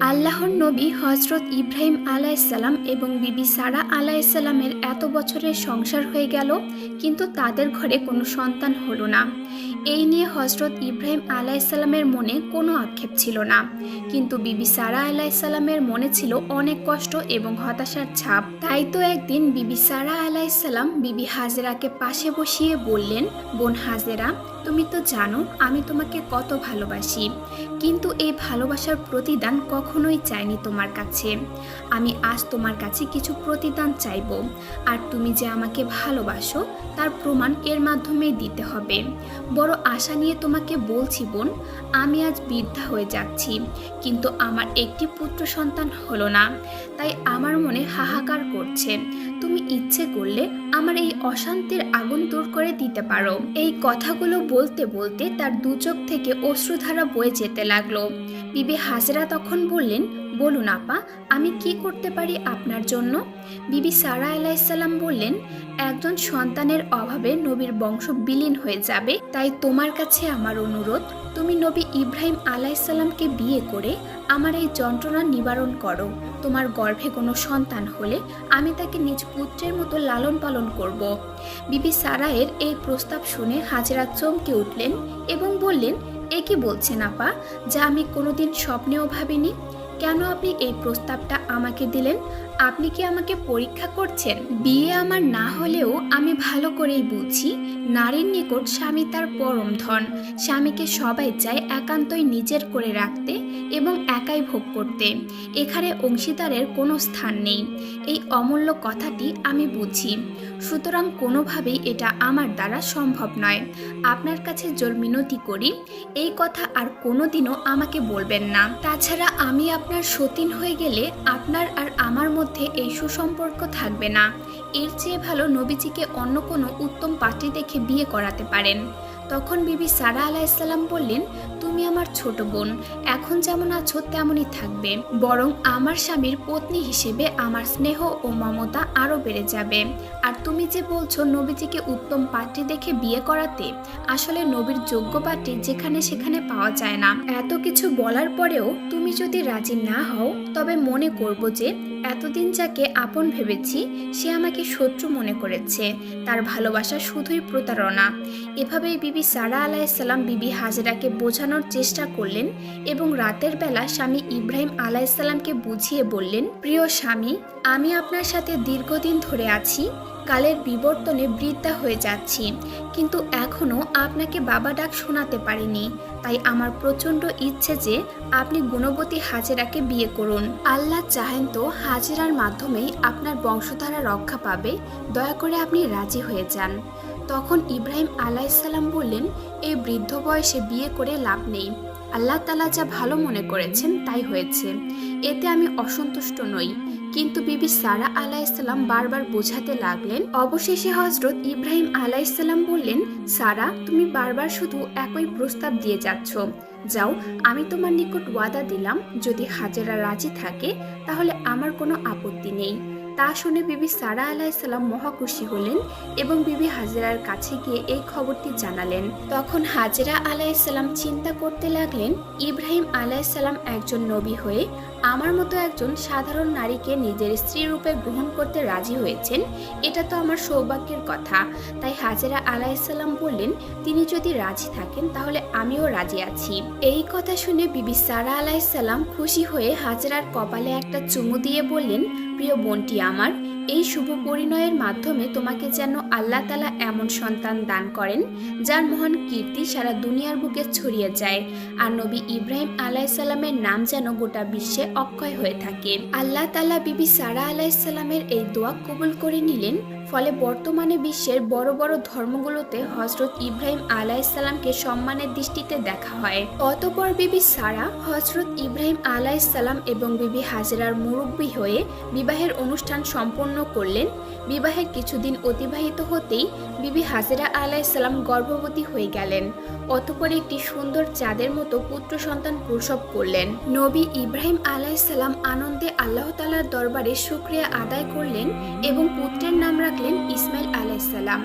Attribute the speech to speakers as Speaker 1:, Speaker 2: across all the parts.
Speaker 1: আল্লাহর নবী হজরত ইব্রাহিম আলাইসাল্লাম এবং বিবি সারা আলাইসাল্লামের এত বছরের সংসার হয়ে গেল, কিন্তু তাদের ঘরে কোনো সন্তান হলো না। এই নিয়ে হজরত ইব্রাহিম আলাইসাল্লামের মনে কোনো আক্ষেপ ছিল না, কিন্তু বিবি সারা আলাইসাল্লামের মনে ছিল অনেক কষ্ট এবং হতাশার ছাপ। তাই তো একদিন বিবি সারা আলাইসাল্লাম বিবি হাজেরাকে পাশে বসিয়ে বললেন, বোন হাজেরা, তুমি তো জানো আমি তোমাকে কত ভালোবাসি, কিন্তু এই ভালোবাসার প্রতিদান কখনোই চাইনি তোমার কাছে। আমি আজ তোমার কাছে কিছু প্রতিদান চাইব, আর তুমি যে আমাকে ভালোবাসো তার প্রমাণ এর মাধ্যমেই দিতে হবে। বড় আশা নিয়ে তোমাকে বলছি বোন, আমি আজ বৃদ্ধা হয়ে যাচ্ছি, কিন্তু আমার একটি পুত্র সন্তান হলো না, তাই আমার মনে হাহাকার করছে। তুমি ইচ্ছে করলে আমার এই অশান্তির আগুন দূর করে দিতে পারো। এই কথাগুলো বলতে বলতে তার দু চোখ থেকে অশ্রুধারা বয়ে যেতে লাগলো। বিবি হাজরা তখন বললেন, বলুন আপা, আমি কি করতে পারি আপনার জন্য? বিবি সারা আলাইসাল্লাম বললেন, একজন সন্তানের অভাবে নবীর বংশ বিলীন হয়ে যাবে, তাই তোমার কাছে আমার অনুরোধ, তুমি নবী ইব্রাহিম আলাইসাল্লামকে বিয়ে করে আমার এই যন্ত্রণা নিবারণ করো। তোমার গর্ভে কোনো সন্তান হলে আমি তাকে নিজ পুত্রের মতো লালন পালন করব। বিবি সারায়ের এই প্রস্তাব শুনে হাজেরা চমকে উঠলেন এবং বললেন, এ কি বলছেন আপা, যা আমি কোনোদিন স্বপ্নেও ভাবিনি। কেন আপনি এই প্রস্তাবটা আমাকে দিলেন? আপনি কি আমাকে পরীক্ষা করছেন? বিয়ে আমার না হলেও আমি ভালো করেই বুঝি, নারীর নিকট স্বামী তার পরম ধন। স্বামীকে সবাই চায় একান্তই নিজের করে রাখতে এবং একাই ভোগ করতে। এখানে অংশীদারের কোনো স্থান নেই। এই অমূল্য কথাটি আমি বুঝি, সুতরাং কোনোভাবেই এটা আমার দ্বারা সম্ভব নয়। আপনার কাছে জোর মিনতি করি, এই কথা আর কোনোদিনও আমাকে বলবেন না। তাছাড়া আমি আপনার সতীন হয়ে গেলে আপনার আর আমার মধ্যে এই সুসম্পর্ক থাকবে না। এর চেয়ে ভালো নবীজিকে অন্য কোনো উত্তম পাত্রী দেখে বিয়ে করাতে পারেন। তখন বিবি সারা আলাইসাল্লাম বললেন, তুমি আমার ছোট বোন, এখন যেমন আছো তেমনই থাকবে, বরং আমার স্বামীর পত্নী হিসেবে আমার স্নেহ ও মমতা আরও বেড়ে যাবে। আর তুমি যে বলছো নবীজিকে উত্তম পাত্রী দেখে বিয়ে করাতে, আসলে নবীর যোগ্য পাত্রী যেখানে সেখানে পাওয়া যায় না। এত কিছু বলার পরেও তুমি যদি রাজি না হও, তবে মনে করব যে এতদিন যাকে আপন ভেবেছি সে আমাকে শত্রু মনে করেছে, তার ভালোবাসা শুধুই প্রতারণা। এভাবেই বিবি সারা আলাইসাল্লাম বিবি হাজেরাকে বোঝানোর চেষ্টা করলেন এবং রাতের বেলা স্বামী ইব্রাহিম আলাইসাল্লামকে বুঝিয়ে বললেন, প্রিয় স্বামী, আমি আপনার সাথে দীর্ঘদিন ধরে আছি, কালের বিবর্তনে বৃদ্ধা হয়ে যাচ্ছি, কিন্তু এখনও আপনাকে বাবা ডাক শোনাতে পারিনি। তাই আমার প্রচণ্ড ইচ্ছে যে আপনি গুণবতী হাজেরাকে বিয়ে করুন। আল্লাহ চাহেন তো হাজেরার মাধ্যমেই আপনার বংশধারা রক্ষা পাবে। দয়া করে আপনি রাজি হয়ে যান। তখন ইব্রাহিম আলাইসাল্লাম বললেন, এই বৃদ্ধ বয়সে বিয়ে করে লাভ নেই। আল্লাহ তাআলা যা ভালো মনে করেছেন তাই হয়েছে, এতে আমি অসন্তুষ্ট নই। কিন্তু বিবি সারা আলাইসাল্লাম বারবার বোঝাতে লাগলেন। অবশেষে হজরত ইব্রাহিম আলাইসাল্লাম বললেন, সারা, তুমি বারবার শুধু একই প্রস্তাব দিয়ে যাচ্ছ। যাও, আমি তোমার নিকট ওয়াদা দিলাম, যদি হাজেরা রাজি থাকে তাহলে আমার কোনো আপত্তি নেই। তা শুনে বিবি সারা আলাইসাল্লাম মহা খুশি হলেন এবং বিবি হাজেরার কাছে গিয়ে এই খবরটি জানালেন। তখন হাজেরা আলাইসাল্লাম চিন্তা করতে লাগলেন, ইব্রাহিম আলাইসাল্লাম একজন নবী হয়ে আমার মতো একজন সাধারণ নারীকে নিজের স্ত্রী রূপে গ্রহণ করতে রাজি হয়েছেন, এটা তো আমার সৌভাগ্যের কথা। তাই হাজেরা আলাইসাল্লাম বললেন, তিনি যদি রাজি থাকেন তাহলে আমিও রাজি আছি। এই কথা শুনে বিবি সারা আলাইসাল্লাম খুশি হয়ে হাজেরার কপালে একটা চুমু দিয়ে বললেন, প্রিয় বোনটি আমার, এই শুভ পরিণয়ের মাধ্যমে তোমাকে যেন আল্লাহ তাআলা এমন সন্তান দান করেন যার মহান কীর্তি সারা দুনিয়ার বুকে ছড়িয়ে যায়, আর নবী ইব্রাহিম আলাইসাল্লামের নাম যেন গোটা বিশ্বে অক্ষয় হয়ে থাকে। আল্লাহ তাআলা বিবি সারা আলাইসাল্লামের এই দোয়া কবুল করে নিলেন। ফলে বর্তমানে বিশ্বের বড় বড় ধর্মগুলোতে হজরত ইব্রাহিম আলাইসাল্লামকে সম্মানের দৃষ্টিতে দেখা হয়। অতঃপর বিবি সারা হজরত ইব্রাহিম আলাইসাল্লাম এবং বিবি হাজেরার মুরব্বী হয়ে বিবাহের অনুষ্ঠান সম্পন্ন করলেন। বিবাহের কিছুদিন অতিবাহিত হতেই বিবি হাজেরা আলাইসাল্লাম গর্ভবতী হয়ে গেলেন। অতঃপর একটি সুন্দর চাঁদের মতো পুত্র সন্তান প্রসব করলেন। নবী ইব্রাহিম আলাইসাল্লাম আনন্দে আল্লাহ তাআলার দরবারে শুকরিয়া আদায় করলেন এবং পুত্রের নাম রাখলেন ইসমাইল আলাইসাল্লাম।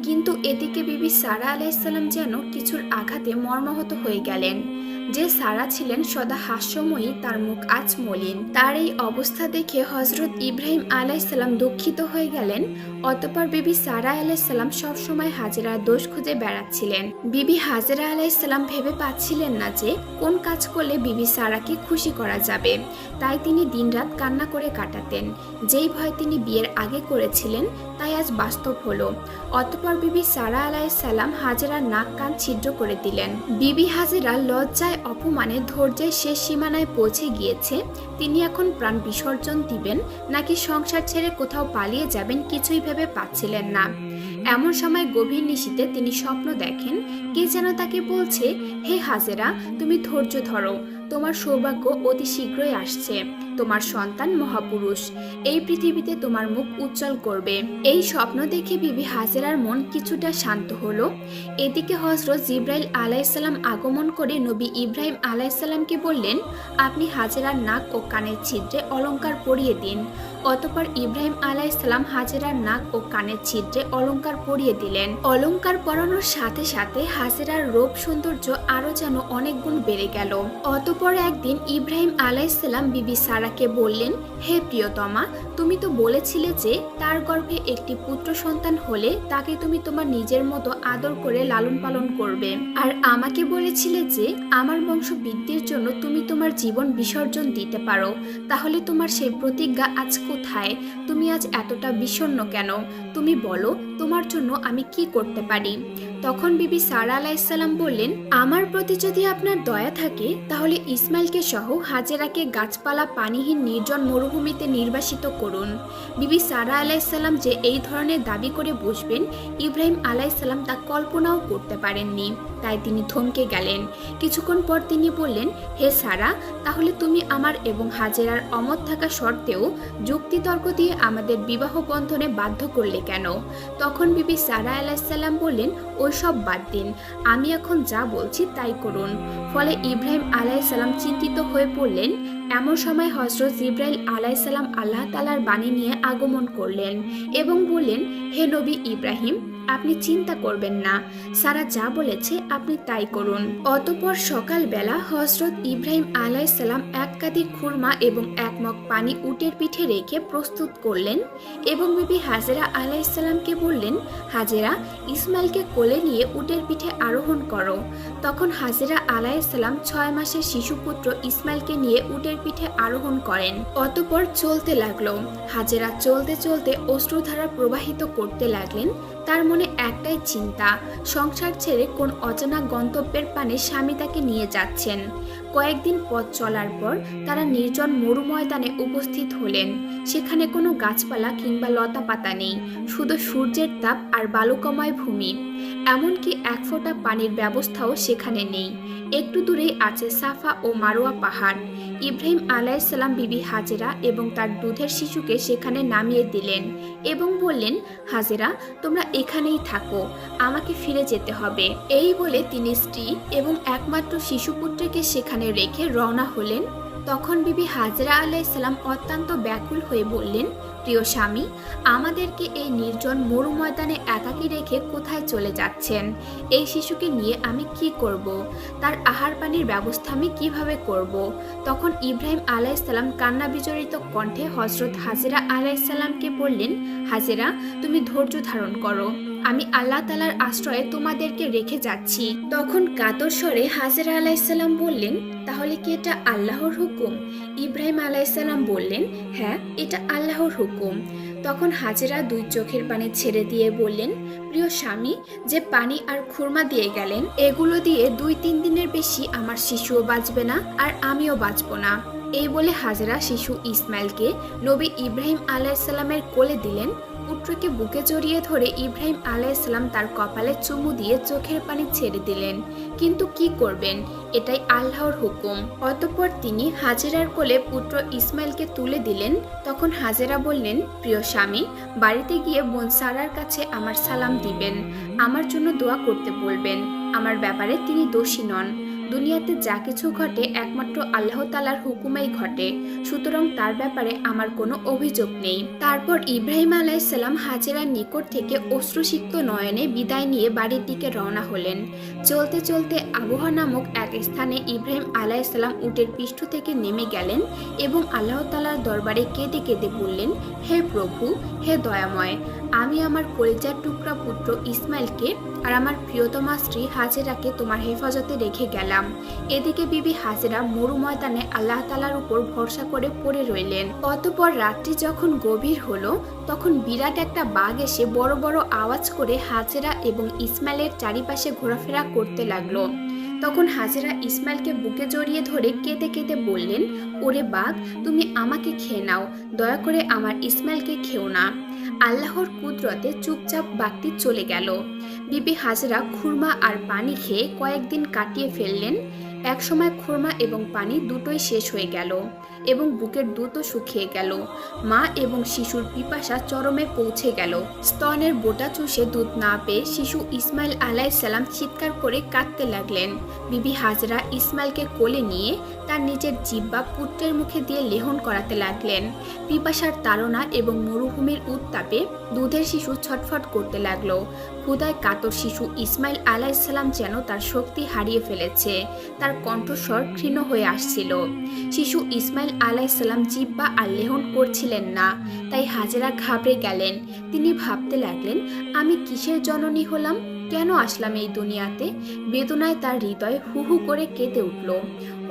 Speaker 1: কিন্তু এদিকে বিবি সারা আলাইসাল্লাম যেন কিছুর আঘাতে মর্মাহত হয়ে গেলেন। যে সারা ছিলেন সদা হাস্যময়ী, তার মুখ আজ মলিন। তার এই অবস্থা দেখে হজরত ইব্রাহিম আলাইসাল্লাম দুঃখিত হয়ে গেলেন। অতঃপর বিবি সারা আলাইসাল্লাম সবসময় হাজেরার দোষ খুঁজে বেড়াচ্ছিলেন। বিবি হাজেরা আলাইসাল্লাম ভেবে পাচ্ছিলেন না যে কোন কাজ করলে বিবি সারাকে খুশি করা যাবে। তাই তিনি দিনরাত কান্না করে কাটাতেন। যেই ভয় তিনি বিয়ের আগে করেছিলেন তাই আজ বাস্তব হলো। অতঃপর বিবি সারা আলাইসাল্লাম হাজেরার নাক কান ছিদ্র করে দিলেন। বিবি হাজেরা লজ্জায় অপমানে ধৈর্যের শেষ সীমানায় পৌঁছে গিয়েছে। তিনি এখন প্রাণ বিসর্জন দিবেন নাকি সংসার ছেড়ে কোথাও পালিয়ে যাবেন কিছুই ভেবে পাচ্ছিলেন না। এমন সময় গভীর নিশীথে তিনি স্বপ্ন দেখেন কে যেন তাকে বলছে, হে হাজেরা, তুমি ধৈর্য ধরো, তোমার সৌভাগ্য অতি শীঘ্রই আসছে। তোমার সন্তান মহাপুরুষ এই পৃথিবীতে তোমার মুখ উজ্জ্বল করবে। এই স্বপ্ন দেখে বিবি হাজেরার মন কিছুটা শান্ত হলো। এদিকে হযরত জিবরাইল আলাইহিসসালাম আগমন করে নবী ইব্রাহিম আলাইহিসসালামকে বললেন, আপনি হাজেরার নাক ও কানের ছিদ্রে অলংকার পরিয়ে দিন। অতঃপর ইব্রাহিম আলাইহিসসালাম হাজেরার নাক ও কানের ছিদ্রে অলংকার পরিয়ে দিলেন। অলংকার পরানোর সাথে সাথে হাজেরার রূপ সৌন্দর্য আরো যেন অনেক গুণ বেড়ে গেল। অতঃপর একদিন ইব্রাহিম আলাইহিসসালাম বিবি সারাকে বললেন, হে প্রিয়তমা, তুমি তো বলেছিলে যে তার গর্ভে একটি পুত্র সন্তান হলে তাকে তুমি তোমার নিজের মতো আদর করে লালন পালন করবে। আর আমাকে বলেছিলে যে আমার বংশ বৃদ্ধির জন্য তুমি তোমার জীবন বিসর্জন দিতে পারো। তাহলে তোমার সেই প্রতিজ্ঞা আজ কোথায়? তুমি আজ এতটা বিষণ্ণ কেন? তুমি বলো, তোমার জন্য আমি কি করতে পারি? তখন বিবি সারা আলাইহিসসালাম বললেন, আমার প্রতি যদি আপনার দয়া থাকে তাহলে ইসমাইলকে সহ হাজেরাকে গাছপালা পানিহীন নির্জন মরুভূমিতে নির্বাসিত করুন। বিবি সারা আলাইহিসসালাম যে এই ধরনের দাবি করে বসবেন ইব্রাহিম আলাইহিসসালাম তা কল্পনাও করতে পারেননি। তাই তিনি থমকে গেলেন। কিছুক্ষণ পর তিনি বললেন, হে সারা, তাহলে তুমি আমার এবং হাজেরার অমত থাকা সত্ত্বেও যুক্তিতর্ক দিয়ে আমাদের বিবাহ বন্ধনে বাধ্য করলে কেন? তখন বিবি সারা আলাইহিসসালাম বললেন, ওইসব বাদ দিন, আমি এখন যা বলছি তাই করুন। ফলে ইব্রাহিম আলাইহিসসালাম চিন্তিত হয়ে পড়লেন। এমন সময় হযরত জিবরাইল আলাইহিসসালাম আল্লাহ তাআলার বাণী নিয়ে আগমন করলেন এবং বললেন, হে নবী ইব্রাহিম, আপনি চিন্তা করবেন না, সারা যা বলেছে আপনি তাই করুন। অতঃপর সকালবেলা হযরত ইব্রাহিম আলাইহিসসালাম এক কাঁদি খুরমা এবং এক মগ পানি উটের পিঠে রেখে প্রস্তুত করলেন এবং বিবি হাজেরা আলাইহিসসালামকে বললেন, হাজেরা, ইসমাইলকে কোলে নিয়ে উটের পিঠে আরোহণ করো। তখন হাজেরা আলাইহিসসালাম 6 মাসের শিশুপুত্র ইসমাইলকে নিয়ে উটের পিঠে আরোহণ করেন। অতঃপর চলতে লাগলো। হাজেরা চলতে চলতে অশ্রুধারা প্রবাহিত করতে লাগলেন। তার মনে একটাই চিন্তা, সংসার ছেড়ে কোন অজানা গন্তব্যের পানে স্বামী তাকে নিয়ে যাচ্ছেন। কয়েকদিন পথ চলার পর তারা নির্জন মরু ময়দানে উপস্থিত হলেন। সেখানে কোনো গাছপালা কিংবা লতা পাতা নেই, শুধু সূর্যের তাপ আর বালুকাময় ভূমি। এমনকি এক ফোঁটা পানির ব্যবস্থাও সেখানে নেই। একটু দূরেই আছে সাফা ও মারোয়া পাহাড়। ইব্রাহিম আলাইহিসসালাম বিবি হাজেরা এবং তার দুধের শিশুকে সেখানে নামিয়ে দিলেন এবং বললেন, হাজেরা, তোমরা এখানেই থাকো, আমাকে ফিরে যেতে হবে। এই বলে তিনি স্ত্রী এবং একমাত্র শিশুপুত্রকে সেখানে রেখে রওনা হলেন। তখন বিবি হাজেরা আলাইহিসসালাম অত্যন্ত ব্যাকুল হয়ে বললেন, প্রিয় স্বামী, আমাদেরকে এই নির্জন মরু ময়দানে একাকী রেখে কোথায় চলে যাচ্ছেন? এই শিশুকে নিয়ে আমি কি করব? তার আহার পানির ব্যবস্থা আমি কিভাবে করব? তখন ইব্রাহিম আলাইহিসসালাম কান্না বিজড়িত কণ্ঠে হযরত হাজেরা আলাইহিসসালামকে বললেন, হাজেরা, তুমি ধৈর্য ধারণ করো, আমি আল্লাহ তাআলার আশ্রয়ে তোমাদেরকে রেখে যাচ্ছি। তখন কাতর স্বরে হাজেরা আলাইহিসসালাম বললেন, তাহলে কি এটা আল্লাহর হুকুম? ইব্রাহিম আলাইহিসসালাম বললেন, হ্যাঁ, এটা আল্লাহর হুকুম। তখন হাজেরা 2 চোখের পানি ছেড়ে দিয়ে বললেন, প্রিয় স্বামী, যে পানি আর খুরমা দিয়ে গেলেন, এগুলো দিয়ে 2-3 দিনের বেশি আমার শিশুও বাঁচবে না আর আমিও বাঁচব না। এই বলে হাজেরা শিশু ইসমাইলকে নবী ইব্রাহিম আলাইহিসসালামের কোলে দিলেন। পুত্রকে বুকে জড়িয়ে ধরে ইব্রাহিম আলাইহিসসালাম তার কপালে চুমু দিয়ে চোখের পানি ছেড়ে দিলেন। কিন্তু কি করবেন, এটাই আল্লাহর হুকুম। অতঃপর তিনি হাজেরার কোলে পুত্র ইসমাইলকে তুলে দিলেন। তখন হাজেরা বললেন, প্রিয় স্বামী, বাড়িতে গিয়ে বোন সারার কাছে আমার সালাম দিবেন, আমার জন্য দোয়া করতে বলবেন। আমার ব্যাপারে তিনি দোষী নন। দুনিয়াতে যা কিছু ঘটে একমাত্র আল্লাহ তাআলার হুকুমেই ঘটে, সুতরাং তার ব্যাপারে আমার কোনো অভিযোগ নেই। তারপর ইব্রাহিম আলাইহিসসালাম হাজেরার নিকট থেকে অশ্রুসিক্ত নয়নে বিদায় নিয়ে বাড়ির দিকে রওনা হলেন। চলতে চলতে আবহা নামক এক স্থানে ইব্রাহিম আলাইহিসসালাম উটের পৃষ্ঠ থেকে নেমে গেলেন এবং আল্লাহ তাআলার দরবারে কেঁদে কেঁদে বললেন, হে প্রভু, হে দয়াময়, আমি আমার কলিজার টুকরা পুত্র ইসমাইলকে আর আমার প্রিয়তমা স্ত্রী হাজেরাকে তোমার হেফাজতে রেখে গেলাম। এদিকে বিবি হাজেরা মরু ময়দানে আল্লাহ তাআলার উপর ভরসা করে পড়ে রইলেন। অতঃপর রাত্রি যখন গভীর হলো, তখন বিরাট একটা বাঘ এসে বড় বড় আওয়াজ করে হাজেরা এবং ইসমাইলের চারিপাশে ঘোরাফেরা করতে লাগলো। তখন হাজেরা ইসমাইলকে বুকে জড়িয়ে ধরে কেঁদে কেঁদে বললেন, ওরে বাঘ, তুমি আমাকে খেয়ে নাও, দয়া করে আমার ইসমাইলকে খেও না। আল্লাহর কুদরতে চুপচাপ বাঘটি চলে গেল। বিবি হাজেরা খুরমা আর পানি খেয়ে কয়েকদিন কাটিয়ে ফেললেন। একসময় খুরমা এবং পানি দুটোই শেষ হয়ে গেল এবং বুকের দুধও শুকিয়ে গেল। মা এবং শিশুর পিপাসা চরমে পৌঁছে গেল। স্তনের বোটা চুষে দুধ না পেয়ে শিশু ইসমাইল আলাইহিসসালাম চিৎকার করে কাঁদতে লাগলেন। বিবি হাজরা ইসমাইলকে কোলে নিয়ে তার নিজের জিহ্বা পুত্রের মুখে দিয়ে লেহন করাতে লাগলেন। পিপাসার তাড়না এবং মরুভূমির উত্তাপে দুধের শিশু ছটফট করতে লাগলো। ক্ষুধায় কাতর শিশু ইসমাইল আলাইহিসসালাম যেন তার শক্তি হারিয়ে ফেলেছে। তার কণ্ঠস্বর ক্ষীণ হয়ে আসছিল। শিশু ইসমাইল আলাইহিসসালাম জিহ্বা আর লেহন করছিলেন না, তাই হাজেরা ঘাবড়ে গেলেন। তিনি ভাবতে লাগলেন, আমি কিসের জননী হলাম, কেন আসলাম এই দুনিয়াতে? বেদনায় তার হৃদয় হু হু করে কেঁদে উঠল।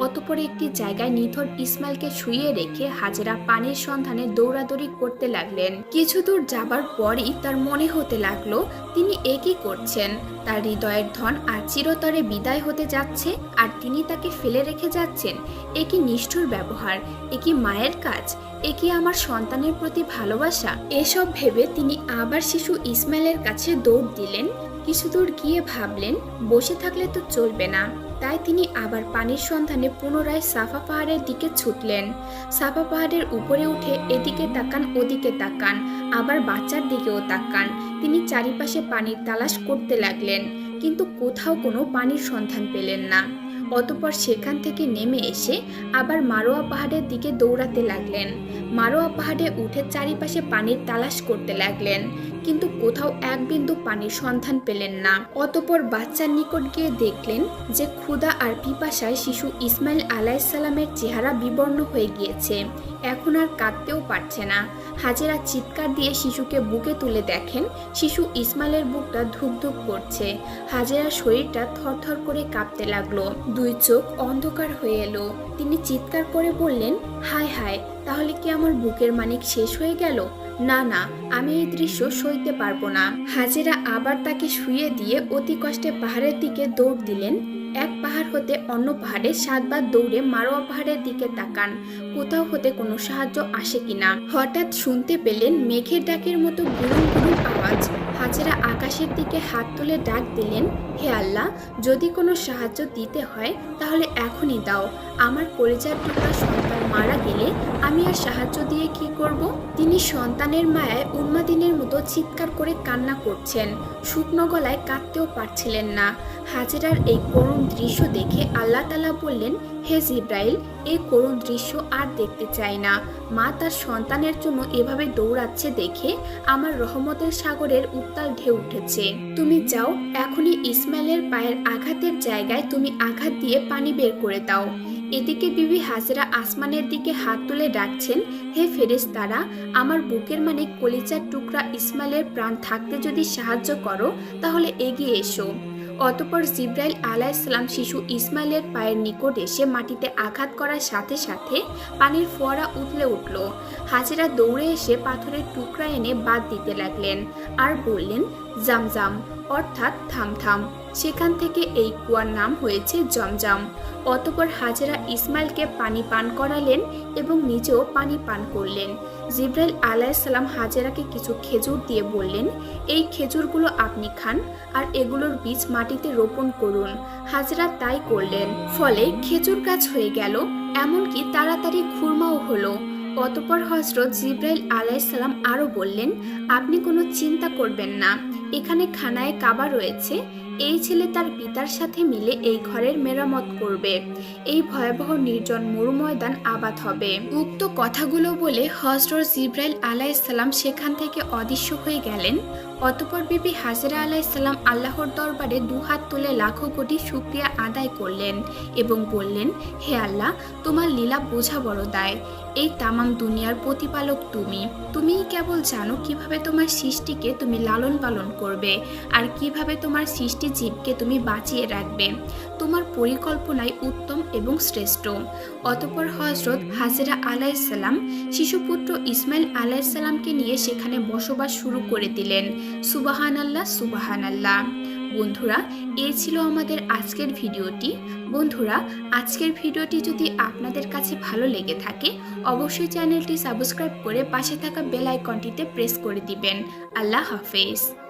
Speaker 1: অতঃপর একটি জায়গায় নিথর ইসমাইলকে শুইয়ে রেখে হাজেরা পানির সন্ধানে দৌড়াদৌড়ি করতে লাগলেন। কিছু দূর যাবার পরই তার মনে হতে লাগলো, তিনি একই করছেন। তার হৃদয়ের ধন আর চিরতরে বিদায় হতে যাচ্ছে, আর তিনি তাকে ফেলে রেখে যাচ্ছেন। একই নিষ্ঠুর ব্যবহার, একই মায়ের কাজ, একই আমার সন্তানের প্রতি ভালোবাসা। এসব ভেবে তিনি আবার শিশু ইসমাইলের কাছে দৌড় দিলেন। কিছু দূর গিয়ে ভাবলেন, বসে থাকলে তো চলবে না, তাই তিনি আবার পানির সন্ধানে পুনরায় সাফা পাহাড়ের দিকে ছুটলেন। সাফা পাহাড়ের উপরে উঠে এদিকে তাকান ওদিকে তাকান, আবার বাচ্চার দিকেও তাকান। তিনি চারিপাশে পানির তালাশ করতে লাগলেন, কিন্তু কোথাও কোনো পানির সন্ধান পেলেন না। অতঃপর সেখান থেকে নেমে এসে আবার মারোয়া পাহাড়ের দিকে দৌড়াতে লাগলেন। মারোয়া পাহাড়ে উঠে চারিপাশে পানির তালাশ করতে লাগলেন, কিন্তু কোথাও এক বিন্দু পানির সন্ধান পেলেন না। অতঃপর বাচ্চার নিকট গিয়ে দেখলেন যে ক্ষুধা আর পিপাসায় শিশু ইসমাইল আলাইহিসসালামের চেহারা বিবর্ণ হয়ে গিয়েছে, এখন আর কাঁদতেও পারছে না। হাজেরা চিৎকার দিয়ে শিশুকে বুকে তুলে দেখেন শিশু ইসমাইলের বুকটা ধুক ধুক করছে। হাজেরার শরীরটা থরথর করে কাঁপতে লাগলো, দুই চোখ অন্ধকার হয়ে এলো। তিনি চিৎকার করে বললেন, হায় হায়, তাহলে কি আমার বুকের মানিক শেষ হয়ে গেল? না না, আমি এই দৃশ্য সইতে পারবো না। হাজেরা আবার তাকে শুইয়ে দিয়ে অতি কষ্টে পাহাড়ের দিকে দৌড় দিলেন। এক পাহাড় হতে অন্য পাহাড়ে 7 বার দৌড়ে মারোয়া পাহাড়ের দিকে তাকান, কোথাও হতে কোনো সাহায্য আসে কিনা। হঠাৎ শুনতে পেলেন মেঘের ডাকের মতো গুরুম গুরুম আওয়াজ। হাজেরা আকাশের দিকে হাত তুলে ডাক দিলেন, হে আল্লাহ, যদি কোনো সাহায্য দিতে হয় তাহলে এখনই দাও। আমার কলিজার টুকরা সন্তান মারা গেলে আমি আর সাহায্য দিয়ে কি করব? তিনি সন্তানের মায়ায় উন্মাদিনের মতো চিৎকার করে কান্না করছেন, শুকনো গলায় কাঁদতেও পারছিলেন না। হাজেরার এই করুণ দৃশ্য দেখে আল্লাহ তাআলা বললেন, হে জিব্রাইল, এই করুণ দৃশ্য আর দেখতে চাই না। মা তার সন্তানের জন্য এভাবে দৌড়াচ্ছে দেখে আমার রহমতের সাগরের উত্তাল ঢেউ উঠেছে। তুমি যাও, এখনই ইসমাইলের পায়ের আঘাতের জায়গায় তুমি আঘাত দিয়ে পানি বের করে দাও। এদিকে বিবি হাজেরা আসমানের দিকে হাত তুলে ডাকছেন, হে ফেরেশতারা, আমার বুকের মানিক কলিজার টুকরা ইসমাইলের প্রাণ থাকতে যদি সাহায্য করো তাহলে এগিয়ে এসো। অতঃপর জিব্রাইল আলাইহিসসালাম শিশু ইসমাইলের পায়ের নিকট এসে মাটিতে আঘাত করার সাথে সাথে পানির ফোয়ারা উতলে উঠল। হাজেরা দৌড়ে এসে পাথরের টুকরা এনে বাদ দিতে লাগলেন আর বললেন, জামজাম, অর্থাৎ থাম থাম। সেখান থেকে এই কুয়ার নাম হয়েছে জমজম। অতঃপর হাজেরা ইসমাইলকে পানি পান করালেন এবং নিজেও পানি পান করলেন। জিব্রাইল আলাইহিসসালাম হাজেরাকে কিছু খেজুর দিয়ে বললেন, এই খেজুরগুলো আপনি খান আর এগুলোর বীজ মাটিতে রোপণ করুন। হাজেরা তাই করলেন, ফলে খেজুর গাছ হয়ে গেল, এমনকি তাড়াতাড়ি খুরমাও হলো। অতঃপর হযরত জিব্রাইল আলাইহিসসালাম আরও বললেন, আপনি কোনো চিন্তা করবেন না, এখানে খানায়ে কাবা রয়েছে, এই ছেলে তার পিতার সাথে মিলে এই ঘরের মেরামত করবে। এই ভয়াবহ নির্জন মরুময়দান আবাদ হবে। উক্ত কথাগুলো বলে হযরত জিবরাইল আলাইহিসসালাম সেখান থেকে অদৃশ্য হয়ে গেলেন। অতঃপর বিবি হাজেরা আলাইহিসসালাম আল্লাহর দরবারে দুহাত তুলে লাখো কোটি শুকরিয়া আদায় করলেন এবং বললেন, হে আল্লাহ, তোমার লীলা বোঝা বড় দায়। এই তামাম দুনিয়ার প্রতিপালক তুমিই কেবল জানো কিভাবে তোমার সৃষ্টিকে তুমি লালন পালন করবে আর কিভাবে তোমার সৃষ্টি জীবকে তুমি বাঁচিয়ে রাখবে। তোমার পরিকল্পনাই উত্তম এবং শ্রেষ্ঠ। অতঃপর হযরত হাজেরা আলাইহিসসালাম শিশুপুত্র ইসমাইল আলাইহিসসালামকে নিয়ে সেখানে বসবাস শুরু করে দিলেন। সুবহানাল্লাহ, সুবহানাল্লাহ। বন্ধুরা, এই ছিল আমাদের আজকের ভিডিওটি। বন্ধুরা, আজকের ভিডিওটি যদি আপনাদের কাছে ভালো লেগে থাকে অবশ্যই চ্যানেলটি সাবস্ক্রাইব করে পাশে থাকা বেল আইকনটিতে প্রেস করে দিবেন। আল্লাহ হাফেজ।